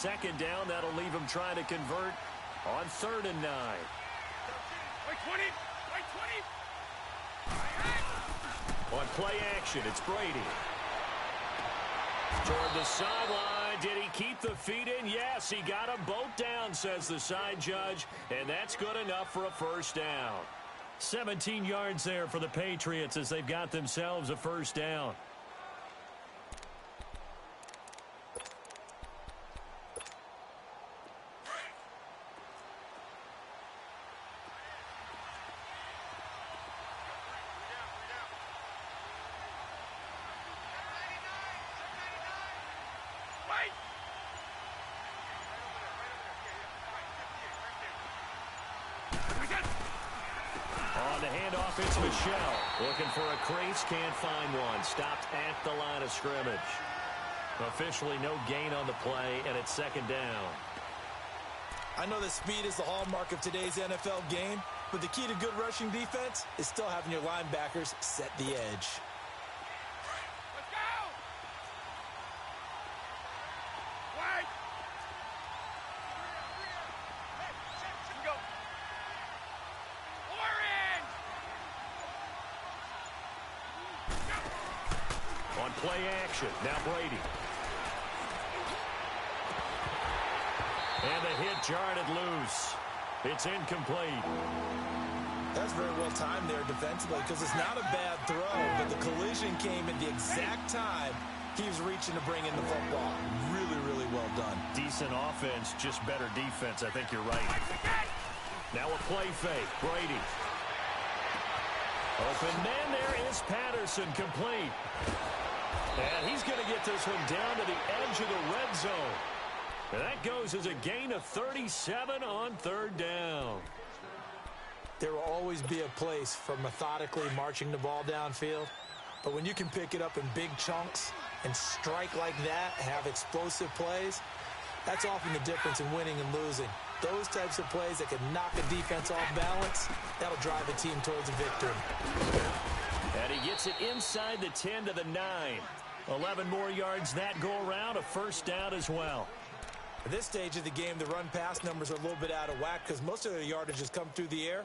Second down, that'll leave him trying to convert on 3rd and 9. Wait 20! Wait 20! On play action, it's Brady. Toward the sideline. Did he keep the feet in? Yes, he got them both down, says the side judge, and that's good enough for a first down. 17 yards there for the Patriots as they've got themselves a first down. On the handoff, it's Michelle. Looking for a crease, can't find one. Stopped at the line of scrimmage. Officially no gain on the play, and it's 2nd down. I know that speed is the hallmark of today's NFL game, but the key to good rushing defense is still having your linebackers set the edge. Let's go! Wait! Hey, go! Orange! On play action, now Brady. And the hit jarred it loose. It's incomplete. That's very well timed there defensively because it's not a bad throw, but the collision came at the exact time he was reaching to bring in the football. Really, really well done. Decent offense, just better defense. I think you're right. Now a play fake. Brady. Open man, there is Patterson, complete. And he's going to get this one down to the edge of the red zone. And that goes as a gain of 37 on 3rd down. There will always be a place for methodically marching the ball downfield. But when you can pick it up in big chunks and strike like that, have explosive plays, that's often the difference in winning and losing. Those types of plays that can knock a defense off balance, that'll drive a team towards a victory. And he gets it inside the 10 to the 9. 11 more yards that go around, a first down as well. At this stage of the game, the run-pass numbers are a little bit out of whack because most of their yardage has come through the air.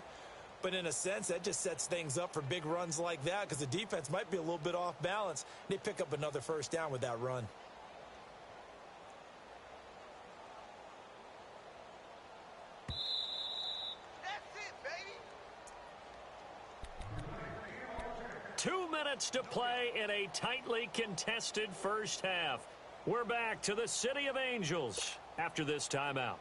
But in a sense, that just sets things up for big runs like that because the defense might be a little bit off balance. They pick up another first down with that run. That's it, baby! 2 minutes to play in a tightly contested first half. We're back to the City of Angels after this timeout.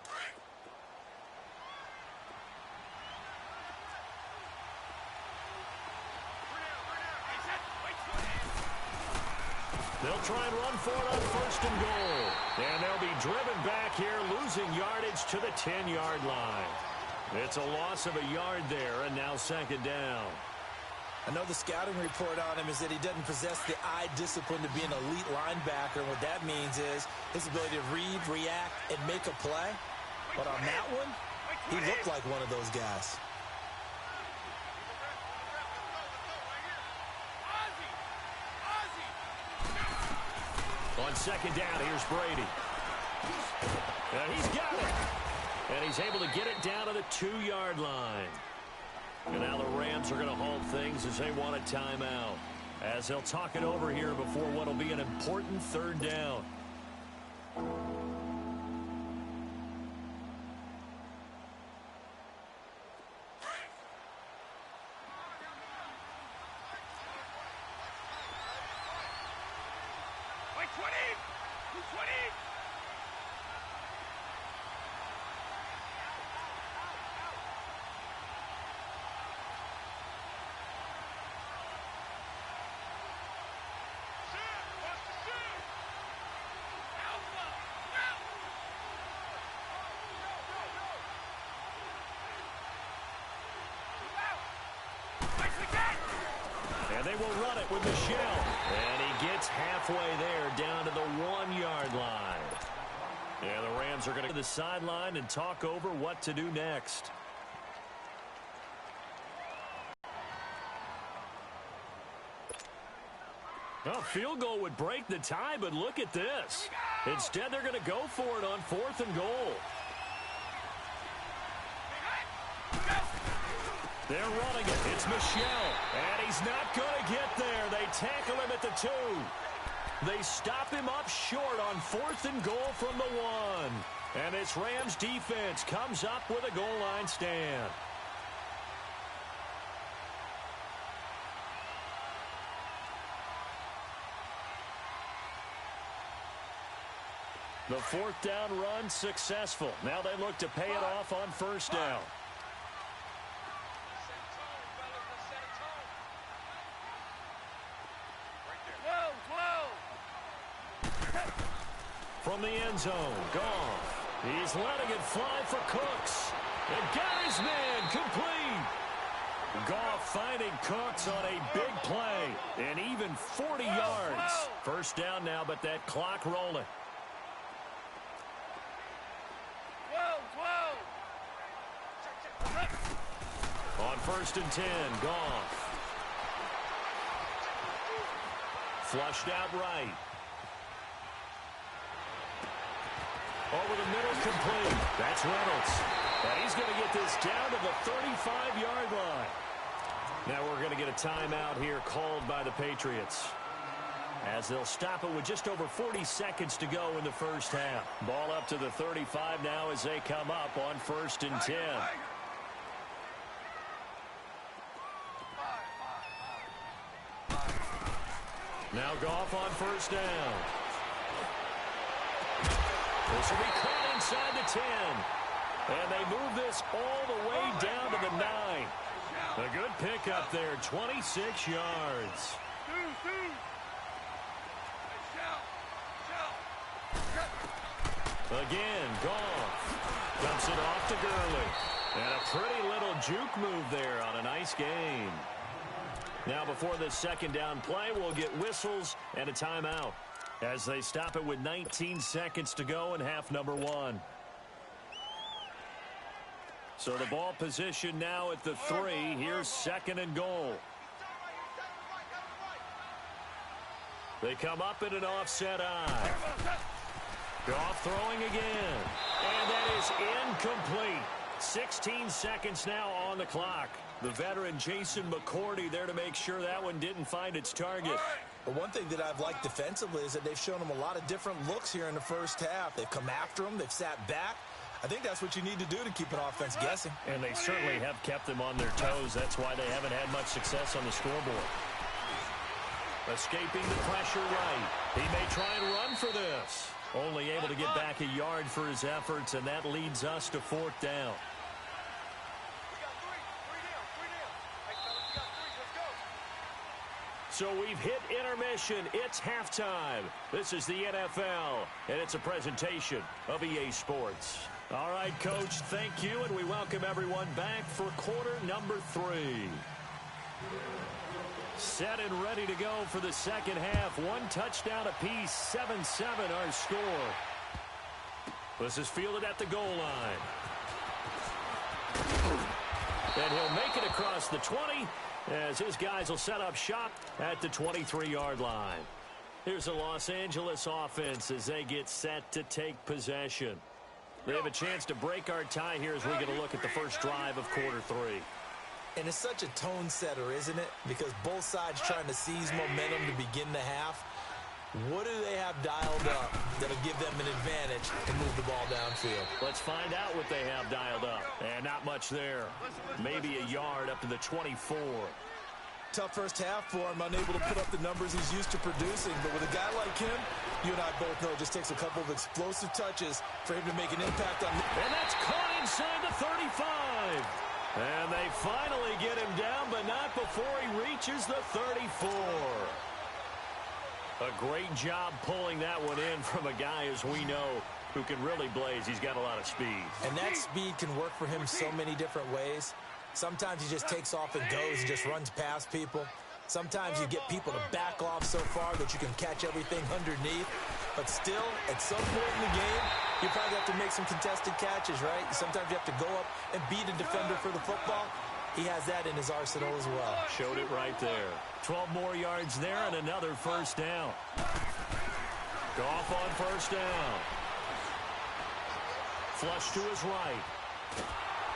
They'll try and run for it on 1st and goal. And they'll be driven back here, losing yardage to the 10-yard line. It's a loss of a yard there, and now 2nd down. I know the scouting report on him is that he doesn't possess the eye discipline to be an elite linebacker. And what that means is his ability to read, react, and make a play. But on that one, he looked like one of those guys. On 2nd down, here's Brady. And he's got it. And he's able to get it down to the 2-yard line. And now the Rams are going to halt things as they want a timeout, as they'll talk it over here before what will be an important 3rd down. Wait 20! 20! And they will run it with Michelle. And he gets halfway there down to the 1-yard line. And the Rams are going to go to the sideline and talk over what to do next. A field goal would break the tie, but look at this. Instead, they're going to go for it on 4th and goal. They're running it. It's Michel. And he's not going to get there. They tackle him at the 2. They stop him up short on 4th and goal from the 1. And this Rams defense comes up with a goal line stand. The 4th down run successful. Now they look to pay it off on 1st down. From the end zone, Goff. He's letting it fly for Cooks. And got his man complete. Goff finding Cooks on a big play. And even 40 yards. 1st down now, but that clock rolling. On 1st and 10, Goff. Flushed out right. Over the middle, complete. That's Reynolds. And he's going to get this down to the 35-yard line. Now we're going to get a timeout here called by the Patriots, as they'll stop it with just over 40 seconds to go in the 1st half. Ball up to the 35 now as they come up on 1st and 10. Now Goff on 1st down. This will be caught inside the 10. And they move this all the way down to the 9. A good pickup there, 26 yards. Again, Goff dumps it off to Gurley. And a pretty little juke move there on a nice game. Now before this 2nd down play, we'll get whistles and a timeout as they stop it with 19 seconds to go in half number 1. So the ball position now at the 3. Here's 2nd and goal. They come up in an offset eye. Goff throwing again. And that is incomplete. 16 seconds now on the clock. The veteran Jason McCourty there to make sure that one didn't find its target. But one thing that I've liked defensively is that they've shown them a lot of different looks here in the 1st half. They've come after them. They've sat back. I think that's what you need to do to keep an offense guessing. And they certainly have kept them on their toes. That's why they haven't had much success on the scoreboard. Escaping the pressure right. He may try and run for this. Only able to get back a yard for his efforts, and that leads us to 4th down. So we've hit intermission. It's halftime. This is the NFL, and it's a presentation of EA Sports. All right, Coach, thank you, and we welcome everyone back for quarter number 3. Set and ready to go for the 2nd half. 1 touchdown apiece, 7-7 our score. This is fielded at the goal line. And he'll make it across the 20 as his guys will set up shop at the 23-yard line. Here's the Los Angeles offense as they get set to take possession. They have a chance to break our tie here as we get a look at the first drive of quarter 3. And it's such a tone setter, isn't it? Because both sides trying to seize momentum to begin the half. What do they have dialed up that'll give them an advantage to move the ball downfield? Let's find out what they have dialed up. And not much there. Maybe a yard up to the 24. Tough first half for him, unable to put up the numbers he's used to producing. But with a guy like him, you and I both know it just takes a couple of explosive touches for him to make an impact on. And that's caught inside the 35. And they finally get him down, but not before he reaches the 34. A great job pulling that one in from a guy, as we know, who can really blaze. He's got a lot of speed. And that speed can work for him so many different ways. Sometimes he just takes off and goes and just runs past people. Sometimes you get people to back off so far that you can catch everything underneath. But still, at some point in the game, you probably have to make some contested catches, right? Sometimes you have to go up and beat a defender for the football. he has that in his arsenal as well. Showed it right there. 12 more yards there and another first down. Goff on first down. Flush to his right.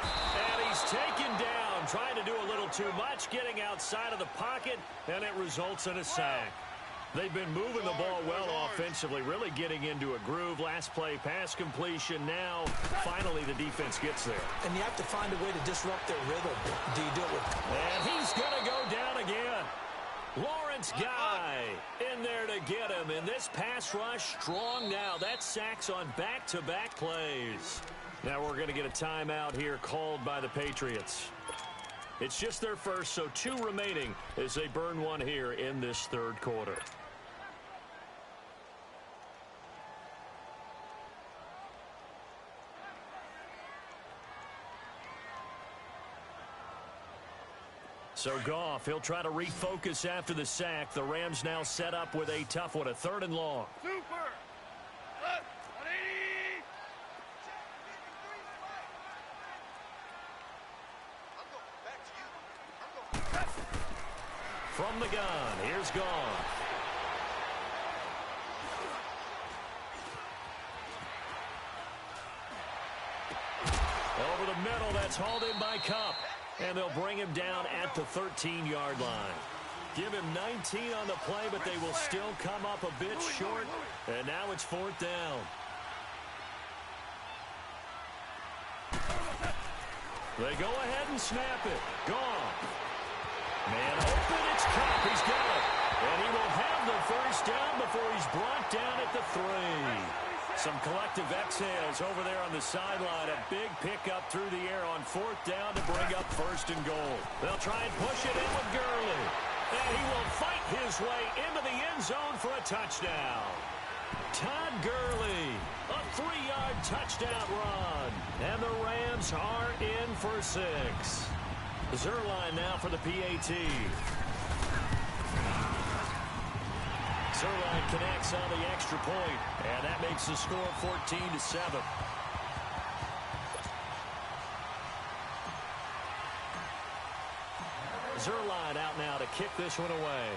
And he's taken down, trying to do a little too much, getting outside of the pocket, and it results in a sack. They've been moving the ball well offensively, really getting into a groove. Last play, pass completion. Now, finally, the defense gets there. And you have to find a way to disrupt their rhythm. Do you do it with... And he's going to go down again. Lawrence Guy in there to get him. And this pass rush strong now. That's sacks on back-to-back plays. Now we're going to get a timeout here called by the Patriots. It's just their first, so 2 remaining as they burn one here in this third quarter. So Goff, he'll try to refocus after the sack. The Rams now set up with a tough one, a 3rd and long. Super. Left. 180. From the gun, here's Goff. Over the middle, that's hauled in by Kupp. And they'll bring him down at the 13-yard line. Give him 19 on the play, but they will still come up a bit short. And now it's 4th down. They go ahead and snap it. Gone. Man open, it's Kupp. He's got it. And he will have the first down before he's brought down at the 3. Some collective exhales over there on the sideline. A big pickup through the air on 4th down to bring up 1st and goal. They'll try and push it in with Gurley. And he will fight his way into the end zone for a touchdown. Todd Gurley, a 3-yard touchdown run. And the Rams are in for 6. Zerline now for the PAT. Zerline connects on the extra point, and that makes the score 14-7. Zerline out now to kick this one away.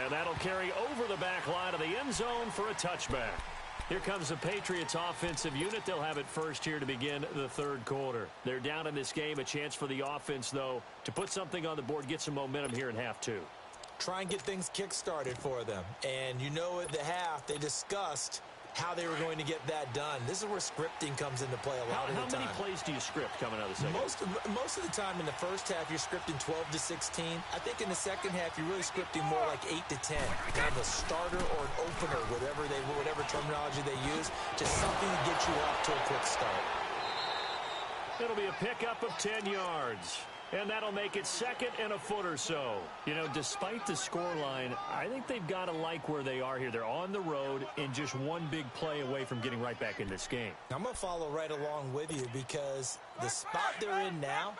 And that'll carry over the back line of the end zone for a touchback. Here comes the Patriots offensive unit. They'll have it first here to begin the third quarter. They're down in this game. A chance for the offense, though, to put something on the board, get some momentum here in half 2. Try and get things kick-started for them. And you know at the half, they discussed how they were going to get that done. This is where scripting comes into play a lot of the time. How many plays do you script coming out of the second? Most of the time in the first half, you're scripting 12 to 16. I think in the second half, you're really scripting more like 8 to 10. Kind of a starter or an opener, whatever terminology they use. Just something to get you off to a quick start. It'll be a pickup of 10 yards. And that'll make it 2nd and a foot or so. You know, despite the scoreline, I think they've got to like where they are here. They're on the road and just one big play away from getting right back in this game. I'm going to follow right along with you because the spot they're in now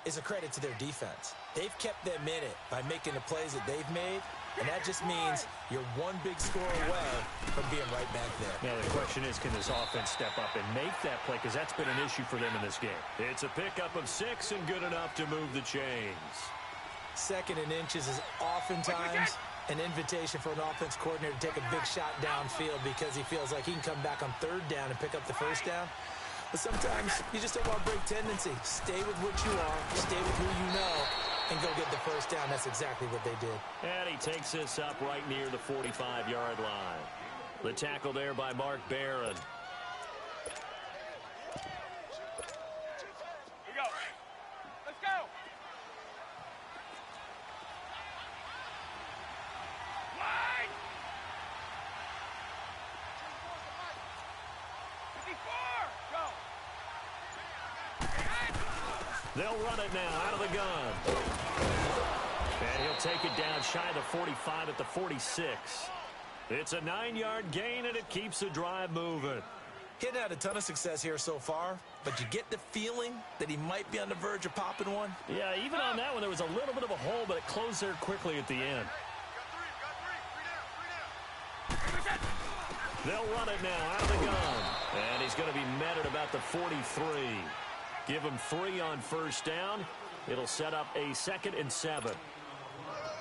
is a credit to their defense. They've kept them in it by making the plays that they've made, and that just means you're one big score away from being right back there. Now the question is, can this offense step up and make that play? Because that's been an issue for them in this game. It's a pickup of 6 and good enough to move the chains. 2nd and inches is oftentimes an invitation for an offense coordinator to take a big shot downfield because he feels like he can come back on 3rd down and pick up the first down. But sometimes you just don't want to break tendency. Stay with what you are, stay with who you know, and go get the first down. That's exactly what they did. And he takes this up right near the 45-yard line. The tackle there by Mark Barron. Here we go. Let's go. Wide. 54. Go. They'll run it now out of the gun. And he'll take it down shy of the 45 at the 46. It's a 9-yard gain, and it keeps the drive moving. He hadn't had a ton of success here so far, but you get the feeling that he might be on the verge of popping one. Yeah, even on that one, there was a little bit of a hole, but it closed there quickly at the end. Got three. They'll run it now out of the gun. And he's going to be met at about the 43. Give him 3 on first down. It'll set up a 2nd and 7.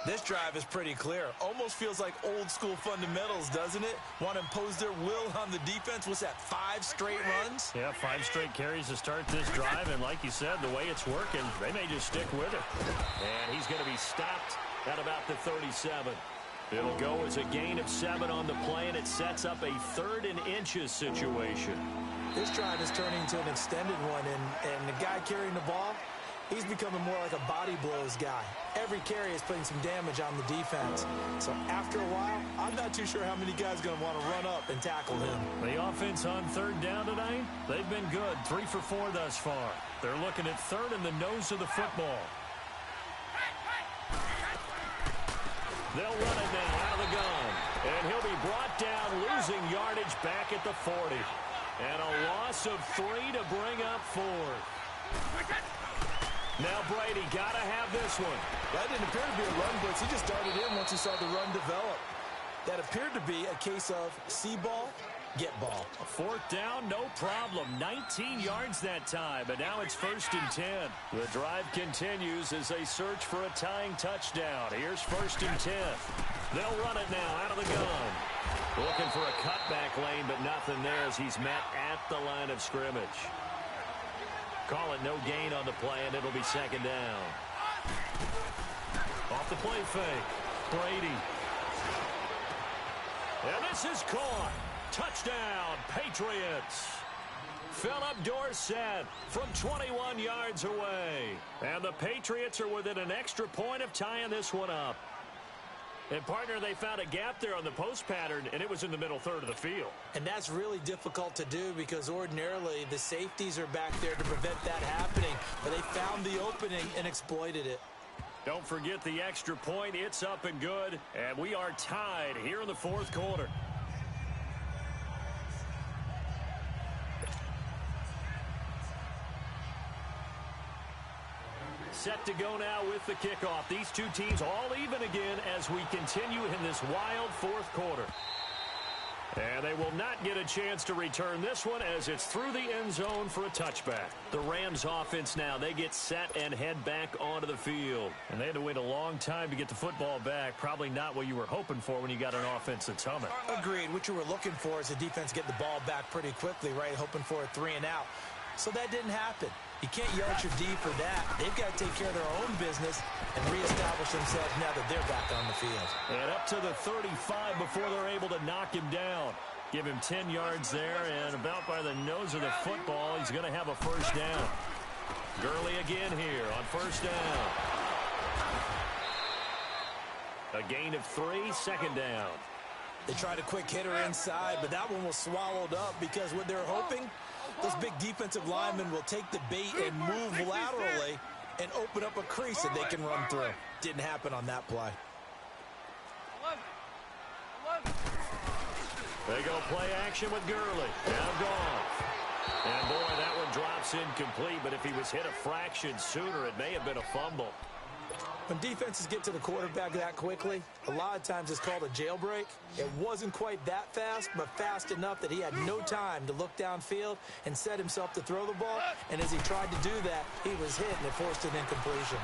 This drive is pretty clear. Almost feels like old school fundamentals, doesn't it? Want to impose their will on the defense. What's that, 5 straight runs? Yeah, 5 straight carries to start this drive. And like you said, the way it's working, they may just stick with it. And he's going to be stopped at about the 37. It'll go as a gain of 7 on the play, and it sets up a 3rd and inches situation. This drive is turning into an extended one, and the guy carrying the ball, he's becoming more like a body blows guy. Every carry is putting some damage on the defense. So after a while, I'm not too sure how many guys are going to want to run up and tackle him. The offense on 3rd down tonight, they've been good. 3 for 4 thus far. They're looking at 3rd in the nose of the football. They'll run it now out of the gun. And he'll be brought down, losing yardage back at the 40. And a loss of 3 to bring up 4th. Now Brady got to have this one. That didn't appear to be a run blitz. He just darted in once he saw the run develop. That appeared to be a case of see ball, get ball. A 4th down, no problem. 19 yards that time, but now it's 1st and 10. The drive continues as they search for a tying touchdown. Here's 1st and 10. They'll run it now out of the gun. Looking for a cutback lane, but nothing there as he's met at the line of scrimmage. Call it no gain on the play, and it'll be 2nd down. Off the play fake, Brady. And this is caught. Touchdown, Patriots. Philip Dorsett from 21 yards away. And the Patriots are within an extra point of tying this one up. And, partner, they found a gap there on the post pattern, and it was in the middle 3rd of the field. And that's really difficult to do because ordinarily the safeties are back there to prevent that happening. But they found the opening and exploited it. Don't forget the extra point. It's up and good. And we are tied here in the 4th quarter. Set to go now with the kickoff. These two teams all even again as we continue in this wild 4th quarter. And they will not get a chance to return this one as it's through the end zone for a touchback. The Rams offense now, they get set and head back onto the field. And they had to wait a long time to get the football back. Probably not what you were hoping for when you got an offense that's humming. Agreed. What you were looking for is the defense get the ball back pretty quickly, right? Hoping for a 3 and out. So that didn't happen. You can't yell at your D for that. They've got to take care of their own business and reestablish themselves now that they're back on the field. And up to the 35 before they're able to knock him down. Give him 10 yards there, and about by the nose of the football, he's going to have a 1st down. Gurley again here on 1st down. A gain of 3, 2nd down. They tried a quick hitter inside, but that one was swallowed up because what they're hoping, those big defensive linemen will take the bait and move laterally and open up a crease that they can run through. Didn't happen on that play. They go play action with Gurley. Now gone. And boy, that one drops incomplete, but if he was hit a fraction sooner, it may have been a fumble. When defenses get to the quarterback that quickly, a lot of times it's called a jailbreak. It wasn't quite that fast, but fast enough that he had no time to look downfield and set himself to throw the ball. And as he tried to do that, he was hit and it forced an incompletion.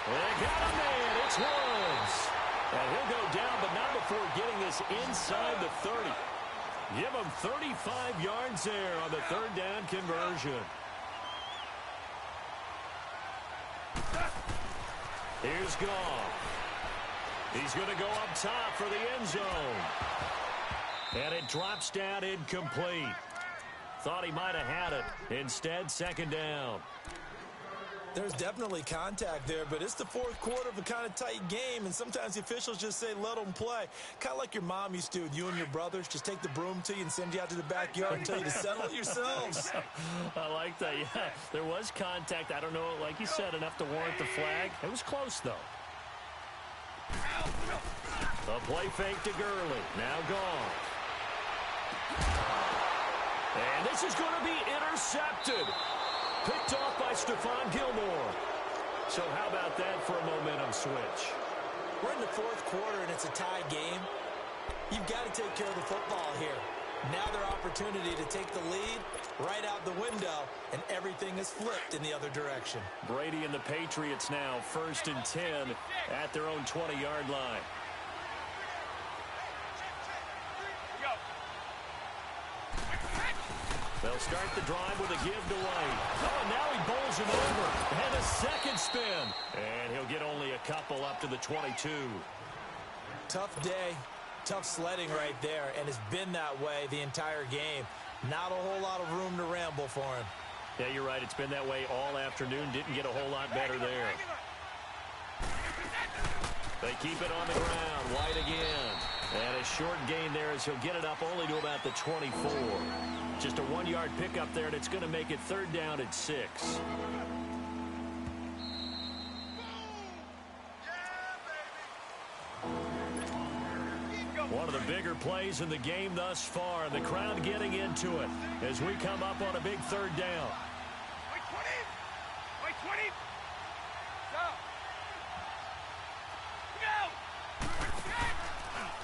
They got him, man. It's Woods. And he'll go down, but not before getting this inside the 30. Give him 35 yards there on the 3rd down conversion. Here's Goff. He's going to go up top for the end zone. And it drops down incomplete. Thought he might have had it. Instead, 2nd down. There's definitely contact there, but it's the 4th quarter of a kind of tight game, and sometimes the officials just say, let them play. Kind of like your mom used to with you and your brothers. Just take the broom to you and send you out to the backyard and tell you to settle it yourselves. I like that, yeah. There was contact. I don't know, like you said, enough to warrant the flag. It was close, though. The play fake to Gurley. Now gone. And this is going to be intercepted. Picked off by Stephon Gilmore. So how about that for a momentum switch? We're in the 4th quarter, and it's a tie game. You've got to take care of the football here. Now their opportunity to take the lead right out the window, and everything is flipped in the other direction. Brady and the Patriots now 1st and 10 at their own 20-yard line. They'll start the drive with a give to White. Oh, and now he bowls him over. And a second spin. And he'll get only a couple up to the 22. Tough day, tough sledding right there, and it's been that way the entire game. Not a whole lot of room to ramble for him. Yeah, you're right. It's been that way all afternoon. Didn't get a whole lot better there. They keep it on the ground. White again. And a short gain there as he'll get it up only to about the 24. Just a 1-yard pickup there, and it's going to make it 3rd down at 6. One of the bigger plays in the game thus far, and the crowd getting into it as we come up on a big 3rd down. Wait, 20! Wait, 20! Go!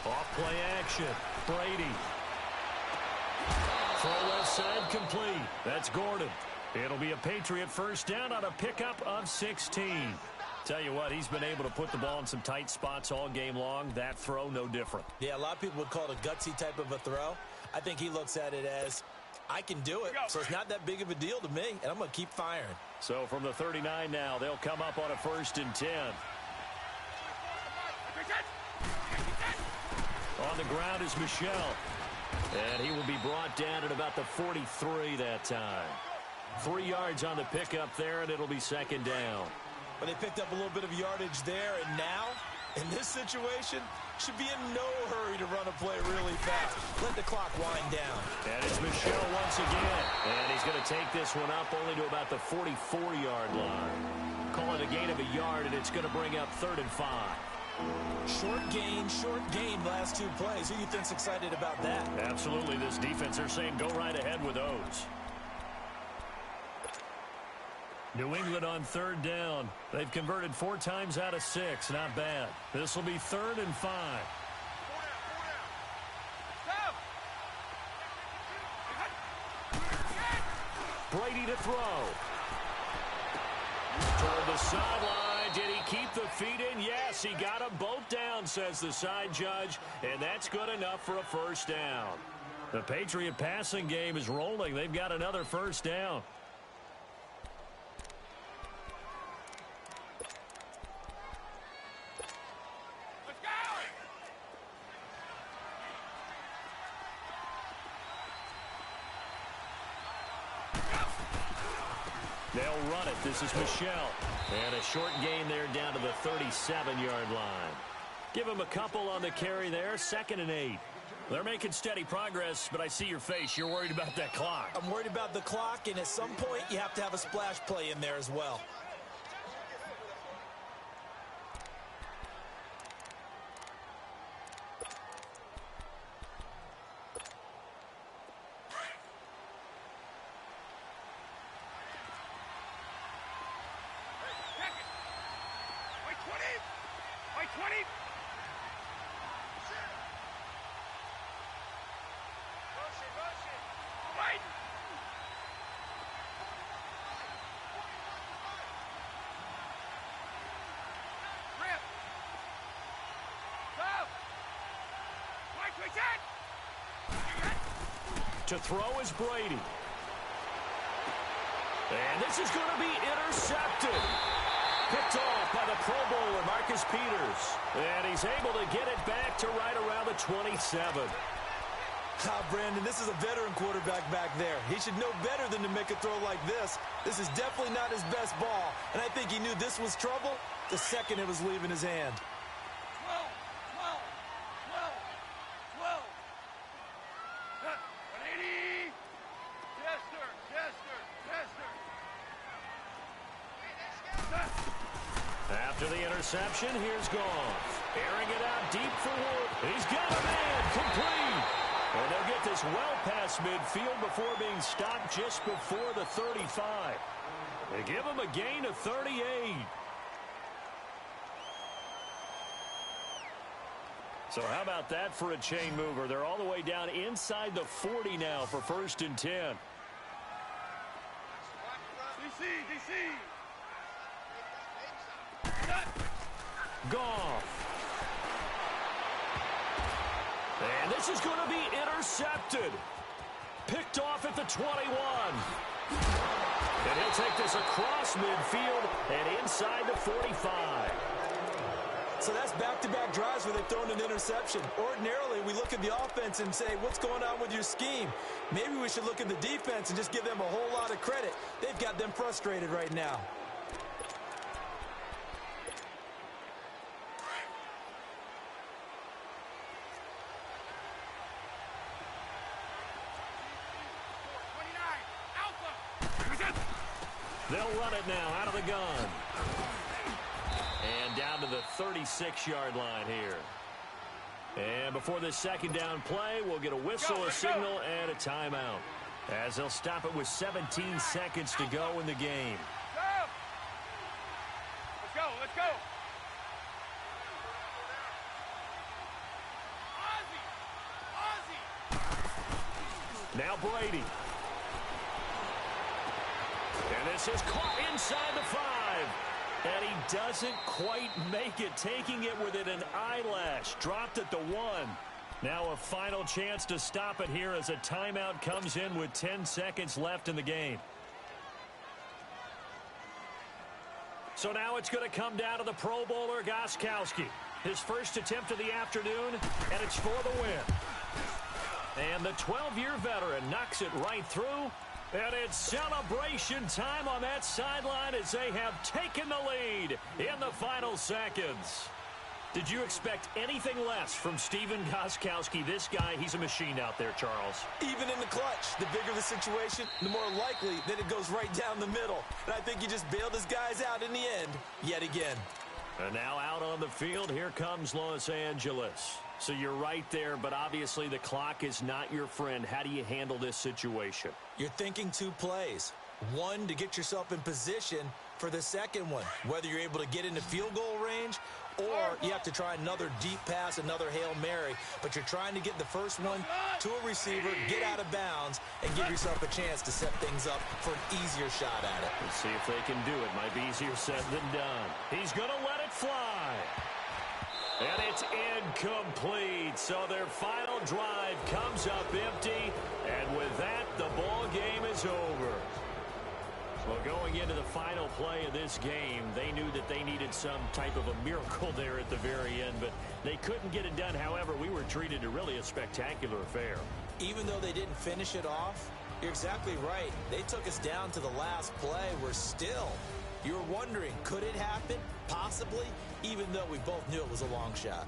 Off play action. Brady. Throw left side complete. That's Gordon. It'll be a Patriot 1st down on a pickup of 16. Tell you what, he's been able to put the ball in some tight spots all game long. That throw, no different. Yeah, a lot of people would call it a gutsy type of a throw. I think he looks at it as, I can do it, so it's not that big of a deal to me, and I'm going to keep firing. So from the 39 now, they'll come up on a 1st and 10. On the ground is Michelle. And he will be brought down at about the 43 that time. 3 yards on the pickup there, and it'll be 2nd down. But they picked up a little bit of yardage there, and now, in this situation, should be in no hurry to run a play really fast. Let the clock wind down. And it's Michelle once again. And he's going to take this one up only to about the 44-yard line. Call it a gain of a yard, and it's going to bring up 3rd and 5. Short gain last 2 plays. Who do you think's excited about that? Absolutely. This defense, they're saying go right ahead with those. New England on 3rd down. They've converted 4 times out of 6. Not bad. This will be 3rd and 5. Brady to throw. Toward the sideline. Did he keep the feet in? Yes, he got them both down, says the side judge. And that's good enough for a 1st down. The Patriot passing game is rolling. They've got another 1st down. They'll run it. This is Michelle. And a short gain there down to the 37-yard line. Give him a couple on the carry there. 2nd and 8. They're making steady progress, but I see your face. You're worried about that clock. I'm worried about the clock, and at some point, you have to have a splash play in there as well. To throw is Brady. And this is going to be intercepted. Picked off by the Pro Bowler, Marcus Peters. And he's able to get it back to right around the 27. Brandon, this is a veteran quarterback back there. He should know better than to make a throw like this. This is definitely not his best ball. And I think he knew this was trouble the second it was leaving his hand. After the interception, here's Goff. Airing it out deep for Wood. He's got a man complete. And they'll get this well past midfield before being stopped just before the 35. They give him a gain of 38. So how about that for a chain mover? They're all the way down inside the 40 now for 1st and 10. DC. Goff. And this is going to be intercepted. Picked off at the 21. And he'll take this across midfield and inside the 45. So that's back-to-back drives where they've thrown an interception. Ordinarily, we look at the offense and say, what's going on with your scheme? Maybe we should look at the defense and just give them a whole lot of credit. They've got them frustrated right now. They'll run it now out of the gun. And down to the 36-yard line here. And before this second down play, we'll get a whistle, a signal, and a timeout. As they'll stop it with 17 seconds to go in the game. Let's go. Ozzie. Now Brady. And this is caught inside the 5. And he doesn't quite make it, taking it within an eyelash. Dropped at the 1. Now a final chance to stop it here as a timeout comes in with 10 seconds left in the game. So now it's going to come down to the Pro Bowler, Gostkowski. His first attempt of the afternoon, and it's for the win. And the 12-year veteran knocks it right through. And it's celebration time on that sideline as they have taken the lead in the final seconds. Did you expect anything less from Stephen Gostkowski? This guy, he's a machine out there, Charles. Even in the clutch, the bigger the situation, the more likely that it goes right down the middle. And I think he just bailed his guys out in the end yet again. And now out on the field, here comes Los Angeles. So you're right there, but obviously the clock is not your friend. How do you handle this situation? You're thinking 2 plays. One, to get yourself in position for the second one, whether you're able to get into field goal range or you have to try another deep pass, another Hail Mary. But you're trying to get the first one to a receiver, get out of bounds, and give yourself a chance to set things up for an easier shot at it. Let's see if they can do it. Might be easier said than done. He's going to let it fly. And it's incomplete. So their final drive comes up empty. And with that, the ball game is over. Well, going into the final play of this game, they knew that they needed some type of a miracle there at the very end, but they couldn't get it done. However, we were treated to really a spectacular affair. Even though they didn't finish it off, you're exactly right. They took us down to the last play. We're still, you're wondering, could it happen? Possibly, even though we both knew it was a long shot.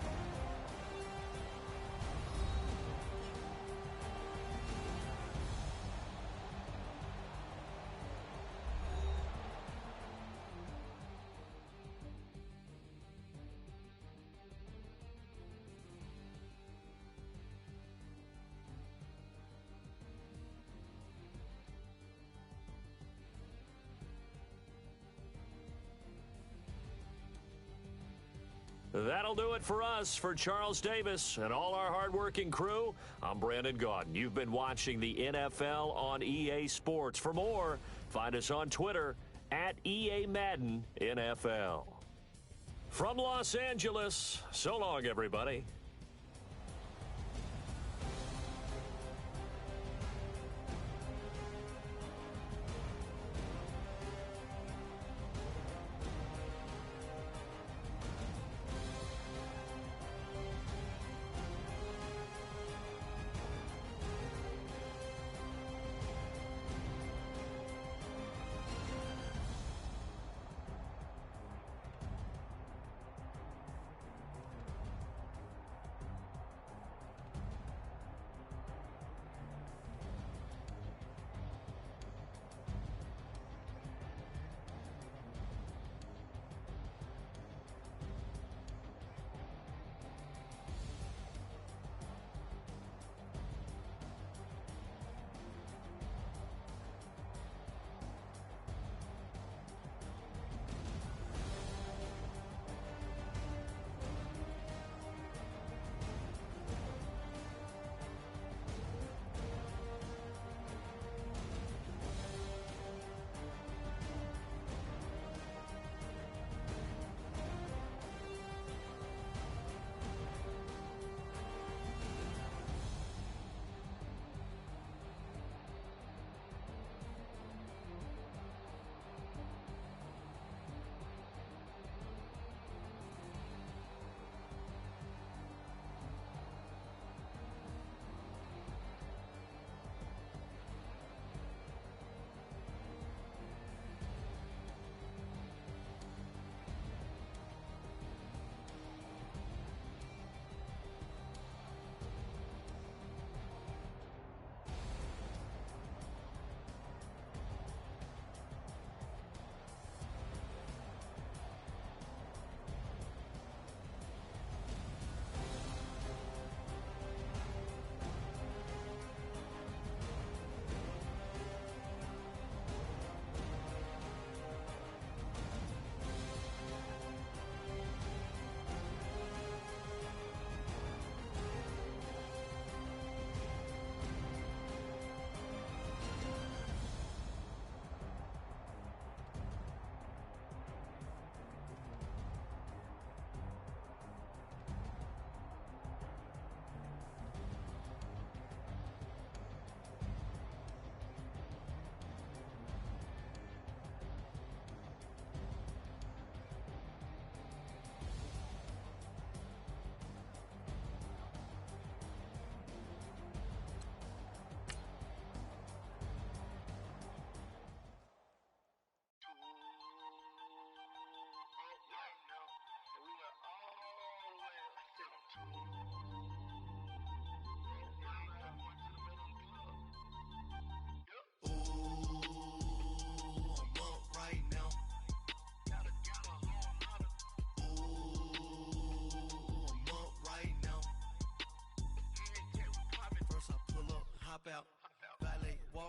That'll do it for us. For Charles Davis and all our hardworking crew, I'm Brandon Gaudin. You've been watching the NFL on EA Sports. For more, find us on Twitter at EA Madden NFL. From Los Angeles, so long, everybody.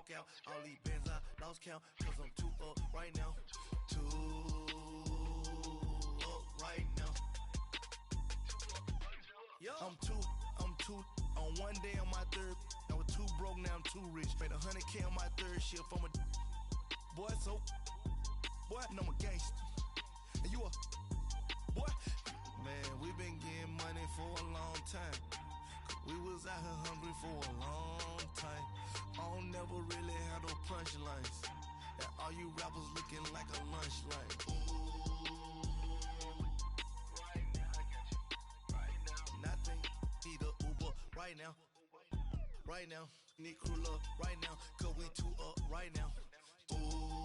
walk out. All these bands I lost count, cause I'm too up right now. Too up right now. I'm too on one day on my third. I was too broke, now I'm too rich. Made 100K on my third shift from a boy, so boy, and I'm a gangster. And you a boy. Man, we been getting money for a long time. We was out here hungry for a long time. I don't never really have no punchlines. And all you rappers looking like a lunch line. Right now, I got you. Right now. Nothing, need a Uber right now. Right now, need crew love right now. Cause we too up right now. Ooh.